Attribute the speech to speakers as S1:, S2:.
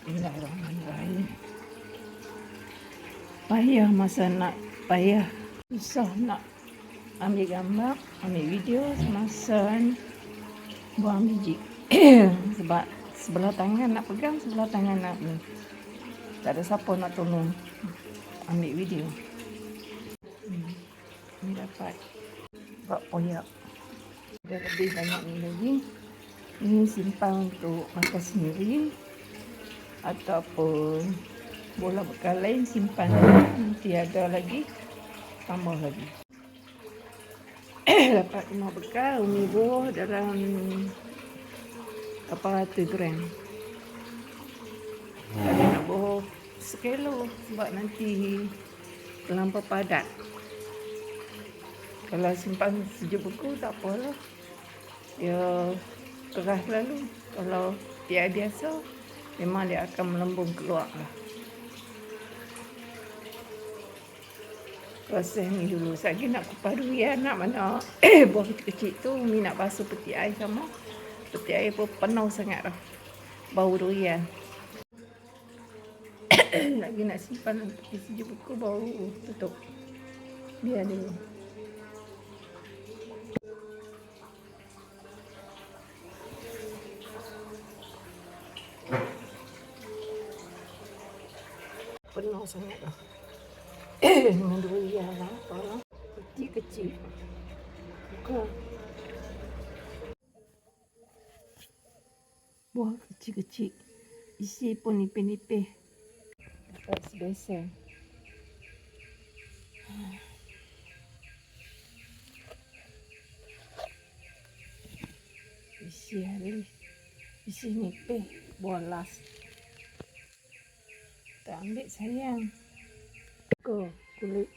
S1: Bismillahirrahmanirrahim. Payah masa nak susah nak ambil gambar, ambil video semasa buang biji. Sebab sebelah tangan nak pegang, sebelah tangan nak ni. Tak ada siapa nak tolong ambil video. Ni dapat buat poyak. Dah lebih banyak ni lagi. Ini simpan untuk makan sendiri ataupun bola bekal lain simpan nanti ada lagi tambah lagi. Dapat 5 bekal umi buah dalam 800 gram. Kalau nak buah sekilo sebab nanti terlampau padat. Kalau simpan sejuk beku tak apalah, dia keras lalu. Kalau dia biasa memang dia akan melembung keluar lah. Proses ni dulu. Saya nak kupas durian, nak mana buah kecil-kecil tu Umi nak basuh peti air sama. Peti air pun penuh sangat dah bau durian. Lagi nak simpan peti sejuk beku baru tutup. Biar dulu. Penuh sangat dah. Dengan durian lah, apa kecil-kecil. Buka. Buah kecil-kecil. Isi pun nipis-nipis. Dapat sebesar. Isi hari. Isi nipis. Buah las. Tak ambil sayang. Kulit.